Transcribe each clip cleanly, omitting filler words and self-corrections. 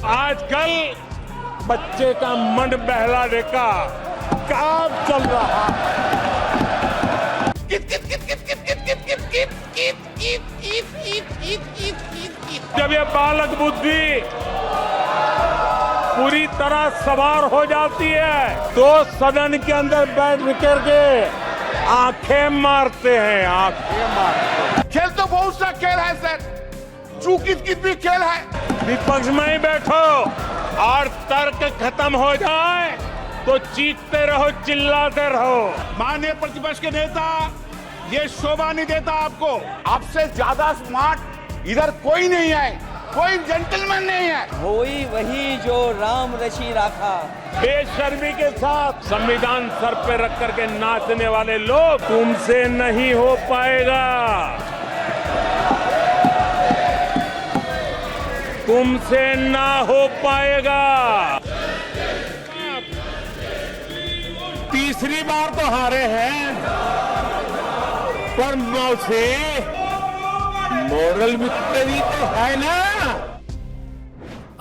आजकल बच्चे का मन बहलाने का काम चल रहा है। जब ये बालक बुद्धि पूरी तरह सवार हो जाती है तो सदन के अंदर बैठ करके आंखें मारते हैं, आंखें मारते हैं। खेल तो बहुत सा खेल है सर, चूकी भी खेल है। विपक्ष में ही बैठो और तर्क खत्म हो जाए तो चीखते रहो, चिल्लाते रहो। माननीय प्रतिपक्ष के नेता, ये शोभा नहीं देता आपको। आपसे ज्यादा स्मार्ट इधर कोई नहीं है, कोई जेंटलमैन नहीं है। वही जो राम रची राखा। बेशर्मी के साथ संविधान सर पे रख करके नाचने वाले लोग, तुमसे नहीं हो पाएगा, तुमसे ना हो पाएगा। तीसरी बार तो हारे हैं, पर मौसे मोरल विक्ट्री तो है ना।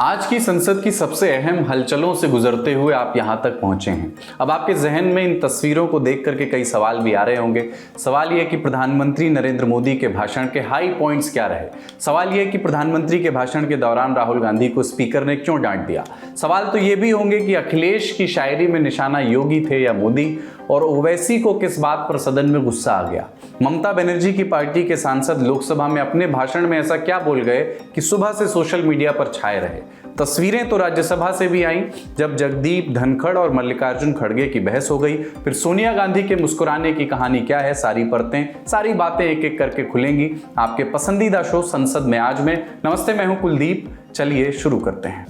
आज की संसद की सबसे अहम हलचलों से गुजरते हुए आप यहां तक पहुंचे हैं। अब आपके जहन में इन तस्वीरों को देख करके कई सवाल भी आ रहे होंगे। सवाल यह कि प्रधानमंत्री नरेंद्र मोदी के भाषण के हाई पॉइंट्स क्या रहे। सवाल यह कि प्रधानमंत्री के भाषण के दौरान राहुल गांधी को स्पीकर ने क्यों डांट दिया। सवाल तो ये भी होंगे कि अखिलेश की शायरी में निशाना योगी थे या मोदी, और ओवैसी को किस बात पर सदन में गुस्सा आ गया। ममता बनर्जी की पार्टी के सांसद लोकसभा में अपने भाषण में ऐसा क्या बोल गए कि सुबह से सोशल मीडिया पर छाए रहे। तस्वीरें तो राज्यसभा से भी आईं, जब जगदीप धनखड़ और मल्लिकार्जुन खड़गे की बहस हो गई। फिर सोनिया गांधी के मुस्कुराने की कहानी क्या है, सारी परतें, सारी बातें एक एक करके खुलेंगी आपके पसंदीदा शो संसद में आज में। नमस्ते, मैं हूं कुलदीप। चलिए शुरू करते हैं।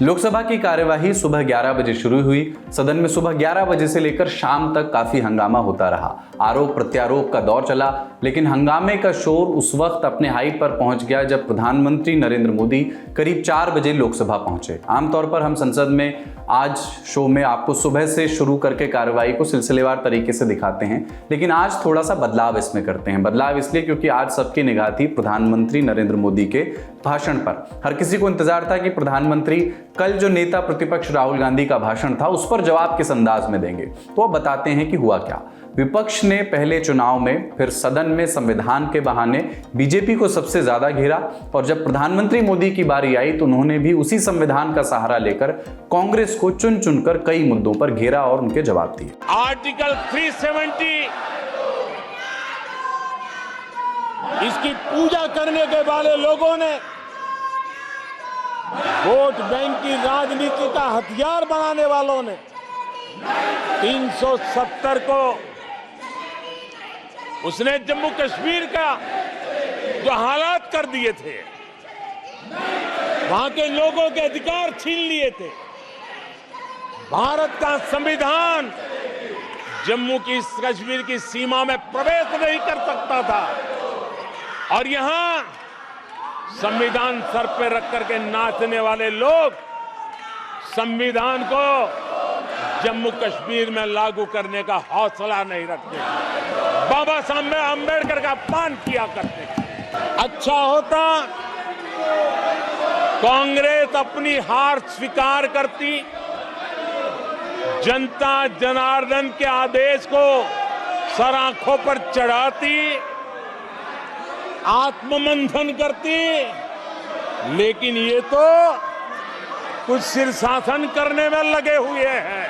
लोकसभा की कार्यवाही सुबह 11 बजे शुरू हुई। सदन में सुबह 11 बजे से लेकर शाम तक काफी हंगामा होता रहा। आरोप प्रत्यारोप का दौर चला, लेकिन हंगामे का शोर उस वक्त अपने हाई पर पहुंच गया जब प्रधानमंत्री नरेंद्र मोदी करीब 4 बजे लोकसभा पहुंचे। आमतौर पर हम संसद में आज शो में आपको सुबह से शुरू करके कार्यवाही को सिलसिलेवार तरीके से दिखाते हैं, लेकिन आज थोड़ा सा बदलाव इसमें करते हैं। बदलाव इसलिए क्योंकि आज सबकी निगाह थी प्रधानमंत्री नरेंद्र मोदी के भाषण पर। हर किसी को इंतजार था कि प्रधानमंत्री कल जो नेता प्रतिपक्ष राहुल गांधी का भाषण था उस पर जवाब किस अंदाज में देंगे। तो अब बताते हैं कि हुआ क्या। विपक्ष ने पहले चुनाव में, फिर सदन में संविधान के बहाने बीजेपी को सबसे ज्यादा घेरा, और जब प्रधानमंत्री मोदी की बारी आई तो उन्होंने भी उसी संविधान का सहारा लेकर कांग्रेस को चुन चुनकर कई मुद्दों पर घेरा और उनके जवाब दिए। आर्टिकल 370 इसकी पूजा करने के वाले लोगों ने वोट बैंक की राजनीति का हथियार बनाने वालों ने 370 को उसने जम्मू कश्मीर का जो हालात कर दिए थे, वहां के लोगों के अधिकार छीन लिए थे। भारत का संविधान जम्मू की कश्मीर की सीमा में प्रवेश नहीं कर सकता था, और यहां संविधान सर पे रख करके नाचने वाले लोग संविधान को जम्मू कश्मीर में लागू करने का हौसला नहीं रखते, बाबा साहब अम्बेडकर का अपमान किया करते। अच्छा होता कांग्रेस अपनी हार स्वीकार करती, जनता जनार्दन के आदेश को सर आंखों पर चढ़ाती, आत्ममंथन करती, लेकिन ये तो कुछ शीर्षासन करने में लगे हुए हैं।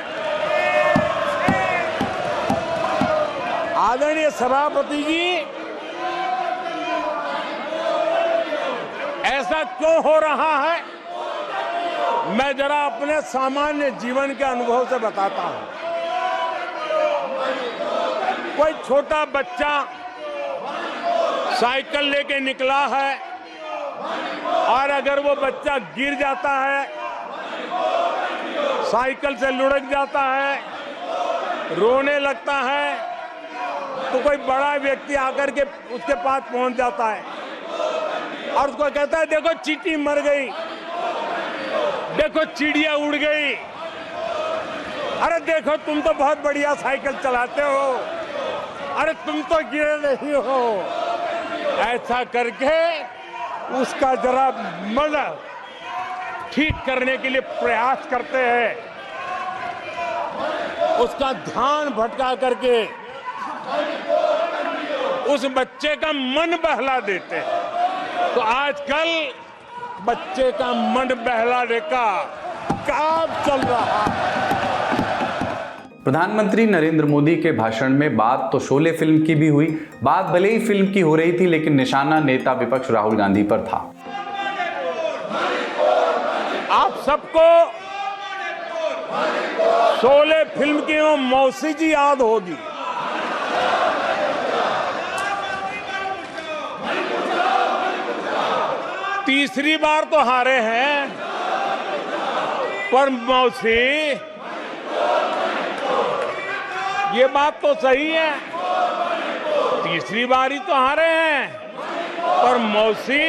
आदरणीय सभापति जी, ऐसा क्यों हो रहा है, मैं जरा अपने सामान्य जीवन के अनुभव से बताता हूं। कोई छोटा बच्चा साइकिल लेके निकला है और अगर वो बच्चा गिर जाता है, साइकिल से लुढ़क जाता है, रोने लगता है, तो कोई बड़ा व्यक्ति आकर के उसके पास पहुंच जाता है और उसको कहता है, देखो चींटी मर गई, देखो चिड़िया उड़ गई। अरे देखो तुम तो बहुत बढ़िया साइकिल चलाते हो, अरे तुम तो गिरे नहीं हो। ऐसा करके उसका जरा मन ठीक करने के लिए प्रयास करते हैं, उसका ध्यान भटका करके उस बच्चे का मन बहला देते हैं। तो आजकल बच्चे का मन बहलाने का काम चल रहा है। प्रधानमंत्री नरेंद्र मोदी के भाषण में बात तो शोले फिल्म की भी हुई। बात भले ही फिल्म की हो रही थी, लेकिन निशाना नेता विपक्ष राहुल गांधी पर था। आप सबको शोले फिल्म की वो मौसी जी याद होगी। तीसरी बार तो हारे हैं, पर मौसी ये बात तो सही है, तीसरी बार ही तो हारे हैं, पर मौसी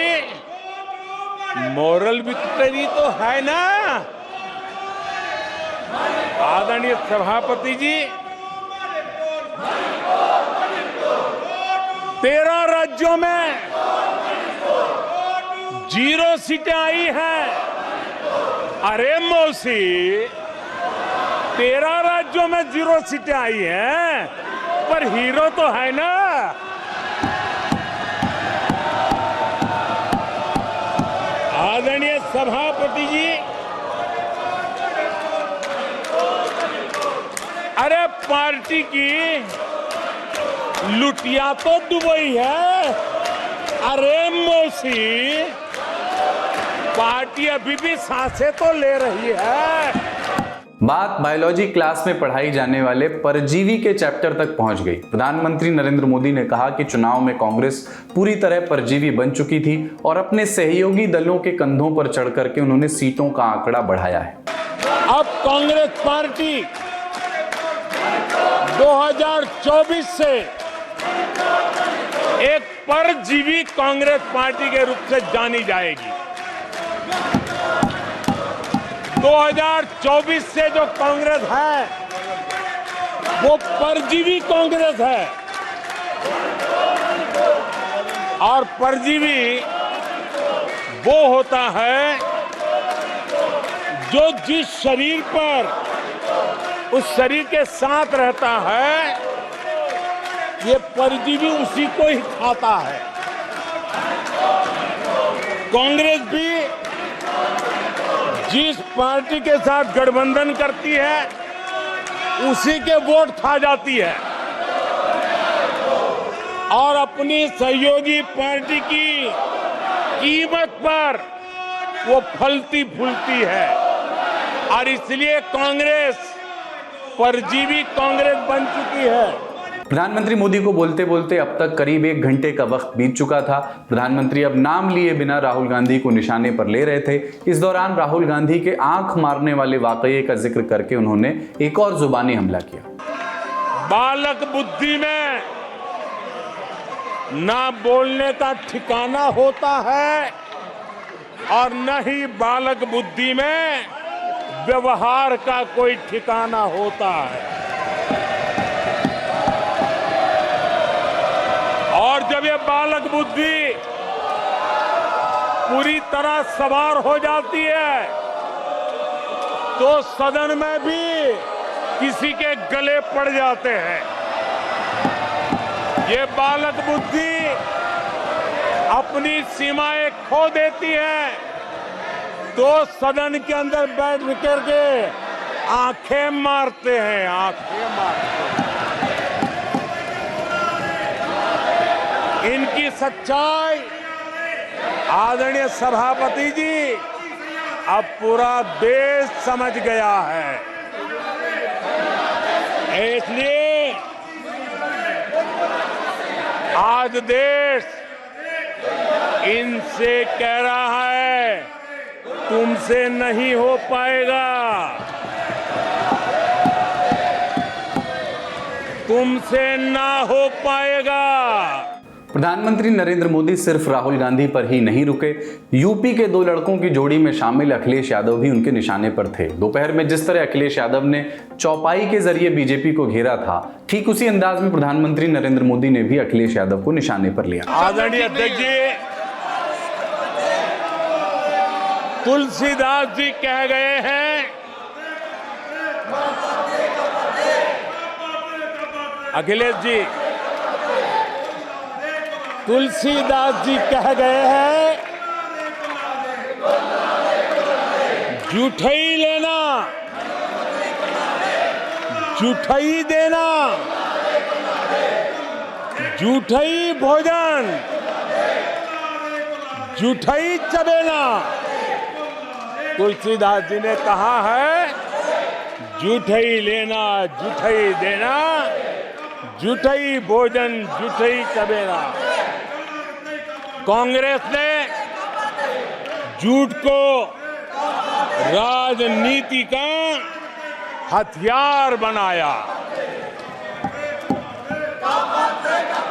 मोरल विक्ट्री तो है ना। आदरणीय सभापति जी, 13 राज्यों में 0 सीटें आई हैं। अरे मौसी, 13 राज्यों में 0 सीटें आई हैं, पर हीरो तो है ना। आदरणीय सभापति जी, अरे पार्टी की लुटिया तो दुबई है। अरे मौसी, पार्टी अभी भी सांसें तो ले रही है। बात बायोलॉजी क्लास में पढ़ाई जाने वाले परजीवी के चैप्टर तक पहुंच गई। प्रधानमंत्री नरेंद्र मोदी ने कहा कि चुनाव में कांग्रेस पूरी तरह परजीवी बन चुकी थी और अपने सहयोगी दलों के कंधों पर चढ़ करके उन्होंने सीटों का आंकड़ा बढ़ाया है। अब कांग्रेस पार्टी 2024 से एक परजीवी कांग्रेस पार्टी के रूप से जानी जाएगी। 2024 से जो कांग्रेस है वो परजीवी कांग्रेस है, और परजीवी वो होता है जो जिस शरीर पर उस शरीर के साथ रहता है, ये परजीवी उसी को ही खाता है। कांग्रेस भी जिस पार्टी के साथ गठबंधन करती है उसी के वोट खा जाती है, और अपनी सहयोगी पार्टी की कीमत पर वो फलती फूलती है, और इसलिए कांग्रेस परजीवी कांग्रेस बन चुकी है। प्रधानमंत्री मोदी को बोलते बोलते अब तक करीब 1 घंटे का वक्त बीत चुका था। प्रधानमंत्री अब नाम लिए बिना राहुल गांधी को निशाने पर ले रहे थे। इस दौरान राहुल गांधी के आंख मारने वाले वाकये का जिक्र करके उन्होंने एक और जुबानी हमला किया। बालक बुद्धि में ना बोलने का ठिकाना होता है, और न ही बालक बुद्धि में व्यवहार का कोई ठिकाना होता है। और जब ये बालक बुद्धि पूरी तरह सवार हो जाती है, तो सदन में भी किसी के गले पड़ जाते हैं। ये बालक बुद्धि अपनी सीमाएं खो देती है, तो सदन के अंदर बैठ करके आंखें मारते हैं, आंखें मारते हैं। इनकी सच्चाई आदरणीय सभापति जी अब पूरा देश समझ गया है। इसलिए आज देश इनसे कह रहा है, तुमसे नहीं हो पाएगा, तुमसे ना हो पाएगा। प्रधानमंत्री नरेंद्र मोदी सिर्फ राहुल गांधी पर ही नहीं रुके, यूपी के 2 लड़कों की जोड़ी में शामिल अखिलेश यादव भी उनके निशाने पर थे। दोपहर में जिस तरह अखिलेश यादव ने चौपाई के जरिए बीजेपी को घेरा था, ठीक उसी अंदाज में प्रधानमंत्री नरेंद्र मोदी ने भी अखिलेश यादव को निशाने पर लिया। आदरणीय अध्यक्ष जी, तुलसीदास जी कह गए हैं, अखिलेश जी, तुलसीदास जी कह गए हैं, जूठई लेना जूठई देना, जूठई भोजन जूठई चबेना। तुलसीदास जी ने कहा है, जूठई लेना जूठई देना, जूठई भोजन जूठई चबेना। कांग्रेस ने झूठ को राजनीति का हथियार बनाया।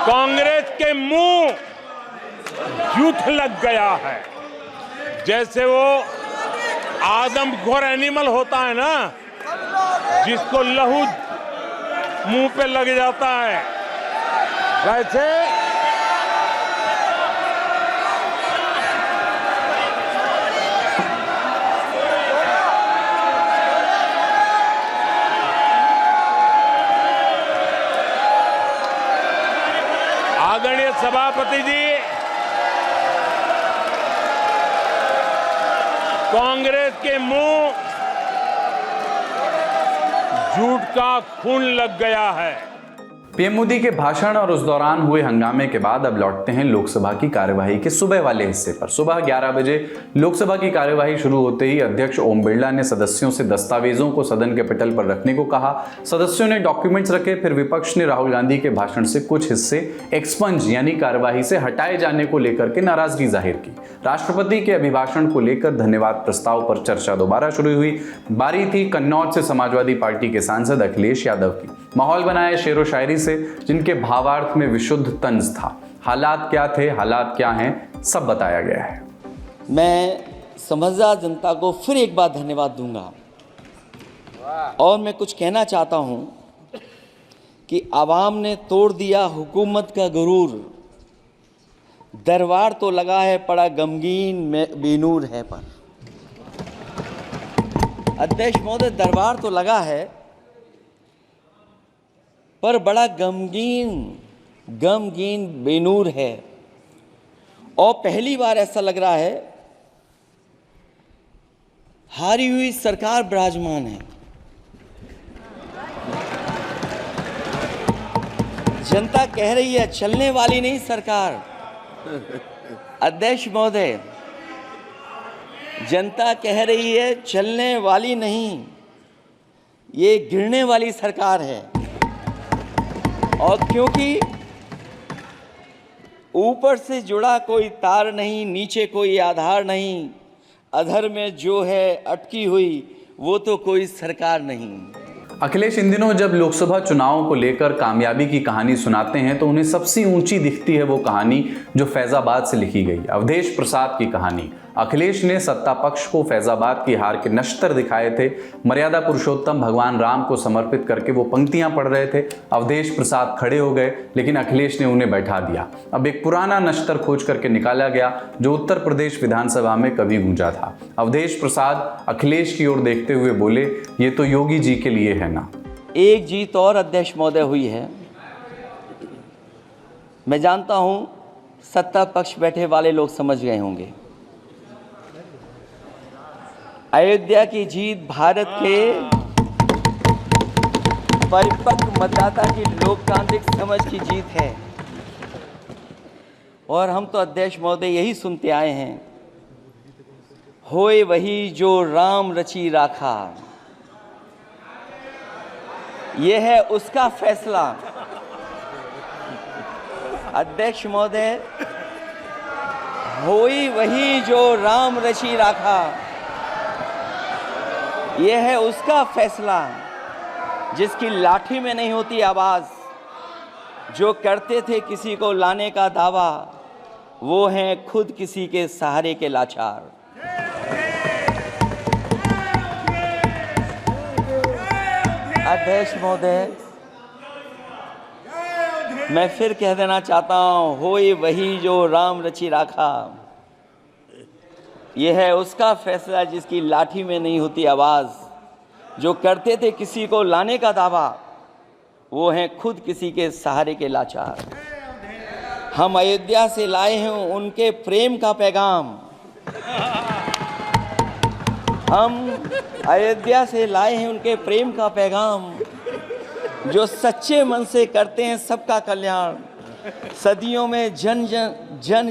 कांग्रेस के मुंह झूठ लग गया है। जैसे वो आदमखोर एनिमल होता है ना, जिसको लहू मुंह पे लग जाता है, वैसे आदरणीय सभापति जी, कांग्रेस के मुंह झूठ का खून लग गया है। पीएम मोदी के भाषण और उस दौरान हुए हंगामे के बाद अब लौटते हैं लोकसभा की कार्यवाही के सुबह वाले हिस्से पर। सुबह 11 बजे लोकसभा की कार्यवाही शुरू होते ही अध्यक्ष ओम बिरला ने सदस्यों से दस्तावेजों को सदन के पटल पर रखने को कहा। सदस्यों ने डॉक्यूमेंट्स रखे, फिर विपक्ष ने राहुल गांधी के भाषण से कुछ हिस्से एक्सपंज यानी कार्यवाही से हटाए जाने को लेकर के नाराजगी जाहिर की। राष्ट्रपति के अभिभाषण को लेकर धन्यवाद प्रस्ताव पर चर्चा दोबारा शुरू हुई। बारी थी कन्नौज से समाजवादी पार्टी के सांसद अखिलेश यादव की। माहौल बनाया शेरो शायरी से, जिनके भावार्थ में विशुद्ध तंज था। हालात क्या थे, हालात क्या हैं, सब बताया गया है। मैं समझदार जनता को फिर एक बार धन्यवाद दूंगा और मैं कुछ कहना चाहता हूं कि आवाम ने तोड़ दिया हुकूमत का गुरूर, दरबार तो लगा है पड़ा गमगीन में बेनूर है पर। अध्यक्ष महोदय, दरबार तो लगा है पर बड़ा गमगीन बेनूर है। और पहली बार ऐसा लग रहा है हारी हुई सरकार विराजमान है। जनता कह रही है चलने वाली नहीं सरकार। अध्यक्ष महोदय, जनता कह रही है चलने वाली नहीं, ये गिरने वाली सरकार है। और क्योंकि ऊपर से जुड़ा कोई तार नहीं, नीचे कोई आधार नहीं, अधर में जो है अटकी हुई वो तो कोई सरकार नहीं। अखिलेश इन दिनों जब लोकसभा चुनावों को लेकर कामयाबी की कहानी सुनाते हैं तो उन्हें सबसे ऊंची दिखती है वो कहानी जो फैजाबाद से लिखी गई, अवधेश प्रसाद की कहानी। अखिलेश ने सत्ता पक्ष को फैजाबाद की हार के नश्तर दिखाए थे। मर्यादा पुरुषोत्तम भगवान राम को समर्पित करके वो पंक्तियां पढ़ रहे थे। अवधेश प्रसाद खड़े हो गए, लेकिन अखिलेश ने उन्हें बैठा दिया। अब एक पुराना नश्तर खोज करके निकाला गया जो उत्तर प्रदेश विधानसभा में कभी गूंजा था। अवधेश प्रसाद अखिलेश की ओर देखते हुए बोले, ये तो योगी जी के लिए है ना। एक जीत और अध्यक्ष महोदय हुई है। मैं जानता हूं सत्ता पक्ष बैठे वाले लोग समझ गए होंगे। अयोध्या की जीत भारत के परिपक्व मतदाता की लोकतांत्रिक समझ की जीत है। और हम तो अध्यक्ष महोदय यही सुनते आए हैं, होए वही जो राम रची राखा, ये है उसका फैसला। अध्यक्ष महोदय, होई वही जो राम रची राखा, ये है उसका फैसला। जिसकी लाठी में नहीं होती आवाज, जो करते थे किसी को लाने का दावा, वो हैं खुद किसी के सहारे के लाचार। अध्यक्ष महोदय, मैं फिर कह देना चाहता हूँ, होई वही जो राम रचि राखा। यह है उसका फैसला जिसकी लाठी में नहीं होती आवाज़। जो करते थे किसी को लाने का दावा, वो हैं खुद किसी के सहारे के लाचार। हम अयोध्या से लाए हैं उनके प्रेम का पैगाम। हम अयोध्या से लाए हैं उनके प्रेम का पैगाम, जो सच्चे मन से करते हैं सबका कल्याण। सदियों में जन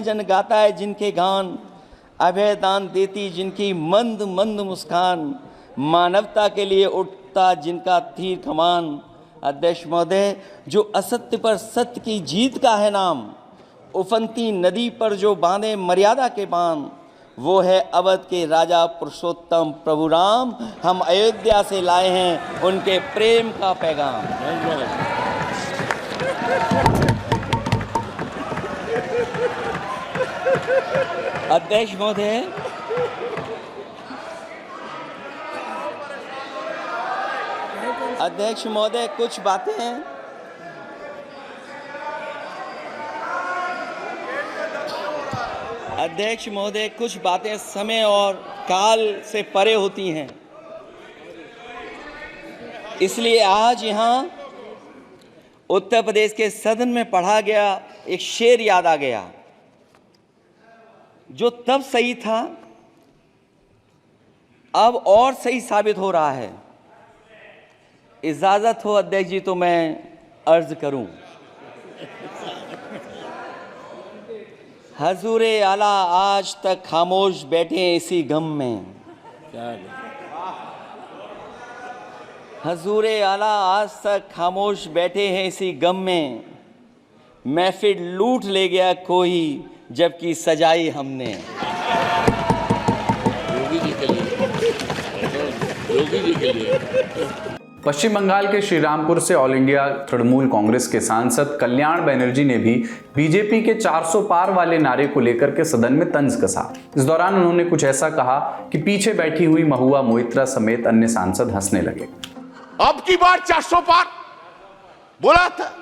जन गाता है जिनके गान, अभय दान देती जिनकी मंद मंद मुस्कान, मानवता के लिए उठता जिनका तीर कमान। अध्यक्ष महोदय, जो असत्य पर सत्य की जीत का है नाम, उफनती नदी पर जो बांधे मर्यादा के बांध, वो है अवध के राजा पुरुषोत्तम प्रभु राम। हम अयोध्या से लाए हैं उनके प्रेम का पैगाम। अध्यक्ष महोदय, कुछ बातें अध्यक्ष महोदय, कुछ बातें समय और काल से परे होती हैं। इसलिए आज यहाँ उत्तर प्रदेश के सदन में पढ़ा गया एक शेर याद आ गया, जो तब सही था अब और सही साबित हो रहा है। इजाज़त हो अध्यक्ष जी तो मैं अर्ज करूं। हजूरे आला आज तक खामोश बैठे इसी गम में। हजूरे आला आज तक खामोश बैठे हैं इसी गम में। महफिल लूट ले गया कोई जबकि सजाई हमने। योगी जी के लिए पश्चिम बंगाल के श्रीरामपुर से ऑल इंडिया तृणमूल कांग्रेस के सांसद कल्याण बनर्जी ने भी बीजेपी के 400 पार वाले नारे को लेकर के सदन में तंज कसा। इस दौरान उन्होंने कुछ ऐसा कहा कि पीछे बैठी हुई महुआ मोइत्रा समेत अन्य सांसद हंसने लगे। अब की बार 400 पार बोला था,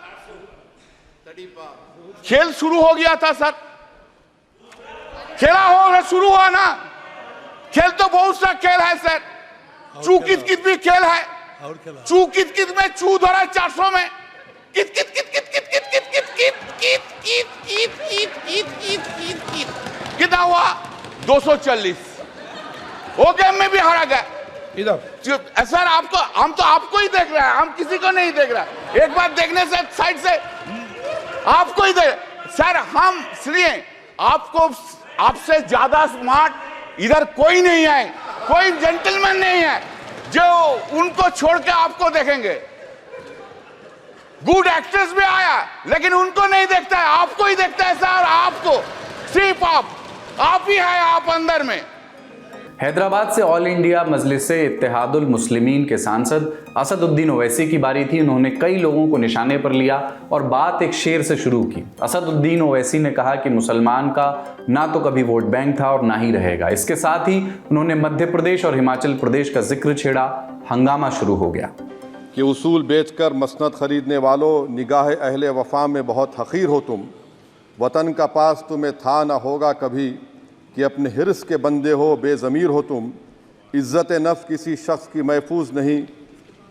खेल शुरू हो गया था सर। खेला हो शुरू हुआ ना, खेल तो बहुत सा खेल है सर। चू कित कित भी खेल है, चू कित कित में चू धरा 400 में कित कित कित कित कित कित कित कित कित कित कित कित कित कित कित कित कितना हुआ 240। वो गेम में भी हारा गया। इधर सर आपको, हम तो आपको ही देख रहे हैं, हम किसी को नहीं देख रहे। एक बार देखने से साइड से आपको ही देख सर। हम इसलिए आपको, आपसे ज्यादा स्मार्ट इधर कोई नहीं है, कोई जेंटलमैन नहीं है जो उनको छोड़ के आपको देखेंगे। गुड एक्टर्स भी आया लेकिन उनको नहीं देखता है, आपको ही देखता है सर। आपको सिर्फ आप ही है, आप अंदर में। हैदराबाद से ऑल इंडिया मजलिस-ए इत्तेहादुल मुस्लिमीन के सांसद असदुद्दीन ओवैसी की बारी थी। उन्होंने कई लोगों को निशाने पर लिया और बात एक शेर से शुरू की। असदुद्दीन ओवैसी ने कहा कि मुसलमान का ना तो कभी वोट बैंक था और ना ही रहेगा। इसके साथ ही उन्होंने मध्य प्रदेश और हिमाचल प्रदेश का जिक्र छेड़ा। हंगामा शुरू हो गया कि उसूल बेचकर मसनद खरीदने वालों, निगाह अहले वफा में बहुत हक़ीर हो तुम। वतन का पास तुम्हें था ना होगा कभी, कि अपने हिर्स के बंदे हो, बेज़मीर हो तुम। इज़्ज़त नफ्स किसी शख्स की महफूज नहीं,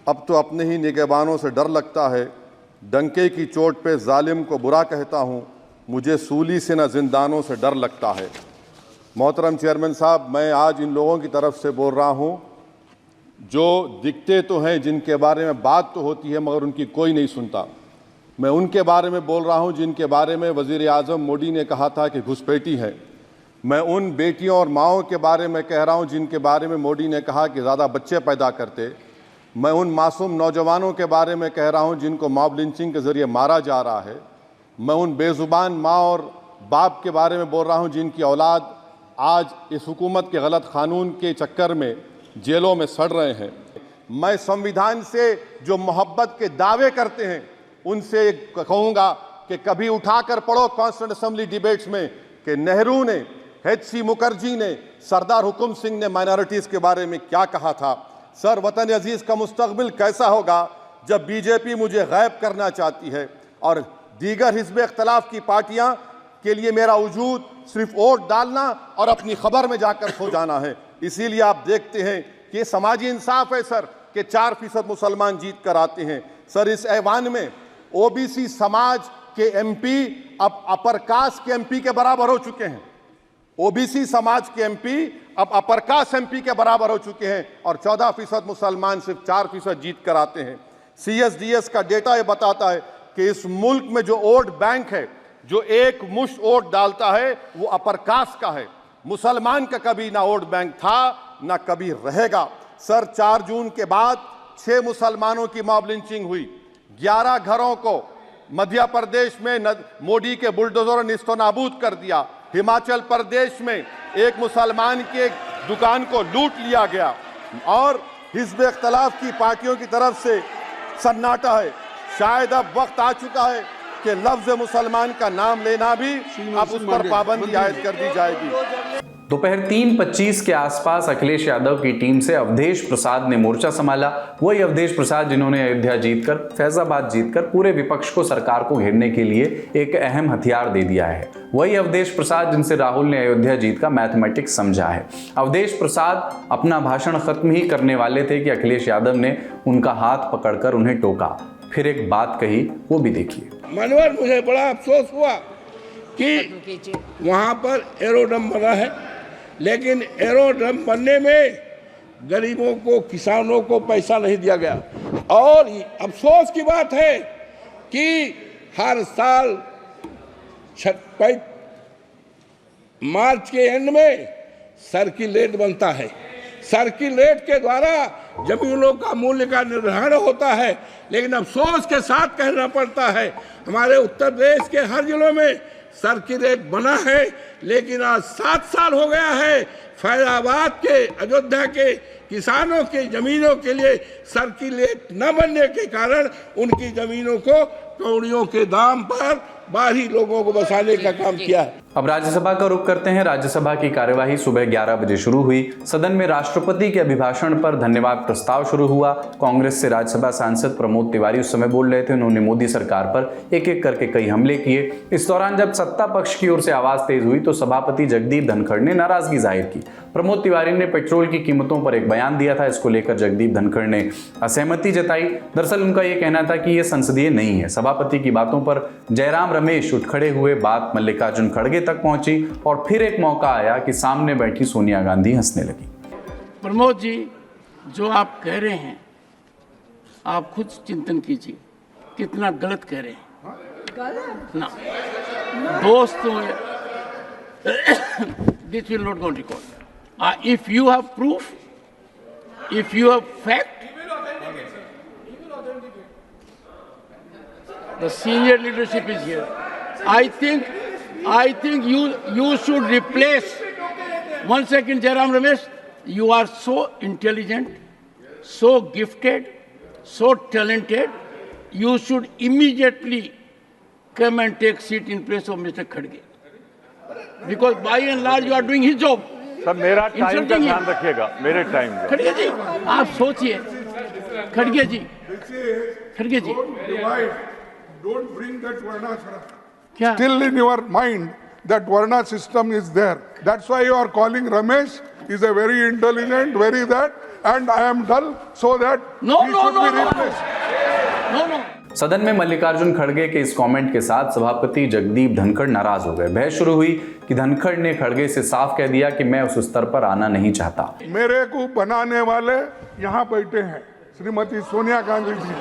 अब तो अपने ही निगहबानों से डर लगता है। डंके की चोट पे जालिम को बुरा कहता हूँ, मुझे सूली से न जिंदानों से डर लगता है। मोहतरम चेयरमैन साहब, मैं आज इन लोगों की तरफ से बोल रहा हूँ जो दिखते तो हैं, जिनके बारे में बात तो होती है मगर उनकी कोई नहीं सुनता। मैं उनके बारे में बोल रहा हूँ जिनके बारे में वज़ीर आज़म मोदी ने कहा था कि घुसपैठी है। मैं उन बेटियों और माओं के बारे में कह रहा हूं जिनके बारे में मोदी ने कहा कि ज़्यादा बच्चे पैदा करते। मैं उन मासूम नौजवानों के बारे में कह रहा हूं जिनको मॉब लिंचिंग के ज़रिए मारा जा रहा है। मैं उन बेज़ुबान माँ और बाप के बारे में बोल रहा हूं जिनकी औलाद आज इस हुकूमत के गलत कानून के चक्कर में जेलों में सड़ रहे हैं। मैं संविधान से जो मोहब्बत के दावे करते हैं उनसे कहूंगा कि कभी उठाकर पढ़ो कॉन्स्टिट्यूंट असेंबली डिबेट्स में कि नेहरू ने, एच.सी. मुखर्जी ने, सरदार हुकुम सिंह ने माइनॉरिटीज के बारे में क्या कहा था। सर, वतन अजीज का मुस्तकबिल कैसा होगा जब बीजेपी मुझे गायब करना चाहती है और दीगर हिज़्ब इख्तलाफ की पार्टियां के लिए मेरा वजूद सिर्फ वोट डालना और अपनी खबर में जाकर सो जाना है। इसीलिए आप देखते हैं कि ये समाजी इंसाफ है सर कि 4% मुसलमान जीत कर आते हैं। सर, इस ऐवान में ओबीसी समाज के एमपी अब अपर कास्ट के एमपी के बराबर हो चुके हैं। ओबीसी समाज के एमपी अब अपर कास्ट एमपी के बराबर हो चुके हैं और 14% मुसलमान सिर्फ 4% जीत कर आते हैं। CSDS का डेटा ये बताता है कि इस मुल्क में जो वोट बैंक है, जो एक मुश्त वोट डालता है, वो अपर कास्ट का है। मुसलमान का कभी ना वोट बैंक था ना कभी रहेगा। सर, 4 जून के बाद 6 मुसलमानों की मॉब लिंचिंग हुई। 11 घरों को मध्य प्रदेश में मोदी के बुलडोजर ने निस्तो नाबूद कर दिया। हिमाचल प्रदेश में एक मुसलमान की एक दुकान को लूट लिया गया और हिज़्ब इख्तलाफ की पार्टियों की तरफ से सन्नाटा है। शायद अब वक्त आ चुका है कि लफ्ज़ मुसलमान का नाम लेना भी अब उस पर पाबंदी आयद कर दी जाएगी। दोपहर 3:25 के आसपास अखिलेश यादव की टीम से अवधेश प्रसाद ने मोर्चा संभाला। वही अवधेश प्रसाद जिन्होंने अयोध्या जीतकर, फैजाबाद जीतकर पूरे विपक्ष को सरकार को घेरने के लिए एक अहम हथियार दे दिया है। वही अवधेश प्रसाद जिनसे राहुल ने अयोध्या जीत का मैथमेटिक्स समझा है। अवधेश प्रसाद अपना भाषण खत्म ही करने वाले थे कि अखिलेश यादव ने उनका हाथ पकड़कर उन्हें टोका, फिर एक बात कही, वो भी देखिए। मनोहर, मुझे बड़ा अफसोस हुआ कि वहाँ पर एरोड्रम बना है, लेकिन एरोड्रम बनने में गरीबों को, किसानों को पैसा नहीं दिया गया। और अफसोस की बात है कि हर साल मार्च के एंड में सर्किलेट बनता है। सर्किलेट के द्वारा जमीनों का मूल्य का निर्धारण होता है, लेकिन अफसोस के साथ कहना पड़ता है हमारे उत्तर प्रदेश के हर जिलों में सर्किलेट बना है, लेकिन आज 7 साल हो गया है फैजाबाद के, अयोध्या के किसानों की जमीनों के लिए सर्किलेट न बनने के कारण उनकी जमीनों को कौड़ियों के दाम पर बाहरी लोगों को बसाने का काम किया है। अब राज्यसभा का रुख करते हैं। राज्यसभा की कार्यवाही सुबह 11 बजे शुरू हुई। सदन में राष्ट्रपति के अभिभाषण पर धन्यवाद प्रस्ताव शुरू हुआ। कांग्रेस से राज्यसभा सांसद प्रमोद तिवारी उस समय बोल रहे थे। उन्होंने मोदी सरकार पर एक एक करके कई हमले किए। इस दौरान जब सत्ता पक्ष की ओर से आवाज तेज हुई तो सभापति जगदीप धनखड़ ने नाराजगी जाहिर की। प्रमोद तिवारी ने पेट्रोल की कीमतों पर एक बयान दिया था। इसको लेकर जगदीप धनखड़ ने असहमति जताई। दरअसल उनका यह कहना था कि यह संसदीय नहीं है। सभापति की बातों पर जयराम रमेश उठ खड़े हुए। बात मल्लिकार्जुन खड़गे तक पहुंची और फिर एक मौका आया कि सामने बैठी सोनिया गांधी हंसने लगी। प्रमोद जी, जो आप कह रहे हैं, आप खुद चिंतन कीजिए कितना गलत कह रहे हैं ना। दोस्तों, this will not go on record. If you have proof, if you have fact, the senior leadership is here. I think you should replace. One second, Jairam Ramesh. You are so intelligent, so gifted, so talented. You should immediately come and take seat in place of Mr. Khadge. Because by and large you are doing his job. Sir, मेरा time का ध्यान रखिएगा, मेरे time का। खड़गे जी, आप सोचिए। खड़गे जी, खड़गे जी, Don't bring that Varnashram. क्या? Still in your mind that Varna system is there. That's why you are calling Ramesh is a very intelligent, very that, and I am dull, so that he should be replaced. No. सदन में मल्लिकार्जुन खड़गे के इस comment के साथ सभापति जगदीप धनखड़ नाराज हो गए। बहस शुरू हुई कि धनखड़ ने खड़गे से साफ कह दिया कि मैं उस स्तर पर आना नहीं चाहता। मेरे को बनाने वाले यहाँ बैठे हैं, श्रीमती सोनिया गांधी जी।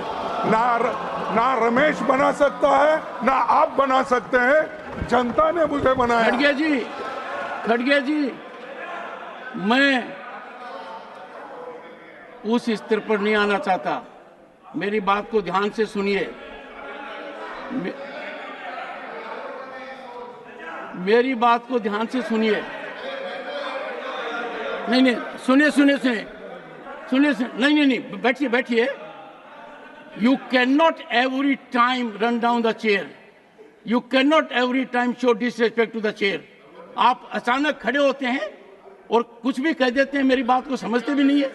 ना रमेश बना सकता है, ना आप बना सकते हैं, जनता ने मुझे बनाया। खड़गे जी, मैं उस स्तर पर नहीं आना चाहता। मेरी बात को ध्यान से सुनिए। मेरी बात को ध्यान से सुनिए। नहीं, सुनिए। नहीं, बैठिए। You cannot every time run down the chair. You cannot every time show disrespect to the chair. आप अचानक खड़े होते हैं और कुछ भी कह देते हैं, मेरी बात को समझते भी नहीं है.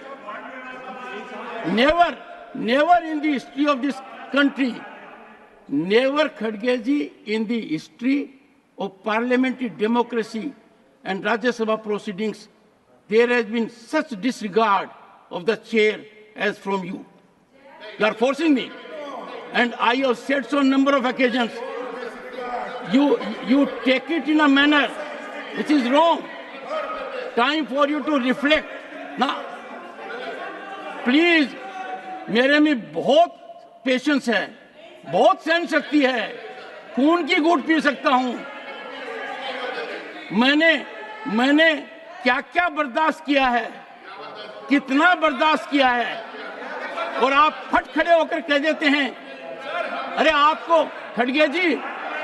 Never in the history of this country, never Khadge ji, in the history of parliamentary democracy and Rajya Sabha proceedings, there has been such disregard of the chair as from you. You are forcing me, and I have said so on number of occasions. You take it in a manner which is wrong. Time for you to reflect. Now, please, मेरे में बहुत patience है, बहुत सहन शक्ति है, खून की घूंट पी सकता हूं. मैंने क्या क्या बर्दाश्त किया है, कितना बर्दाश्त किया है, और आप फट खड़े होकर कह देते हैं, अरे आपको खड़गे जी,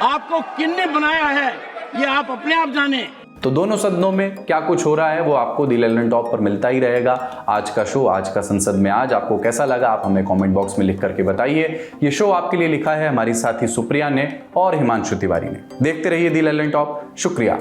आपको किसने बनाया है, ये आप अपने आप जाने. तो दोनों सदनों में क्या कुछ हो रहा है वो आपको दी लैंड टॉप पर मिलता ही रहेगा. आज का शो, आज का संसद में आज आपको कैसा लगा, आप हमें कमेंट बॉक्स में लिख करके बताइए. ये शो आपके लिए लिखा है हमारी साथी सुप्रिया ने और हिमांशु तिवारी ने. देखते रहिए दी लैंड टॉप. शुक्रिया.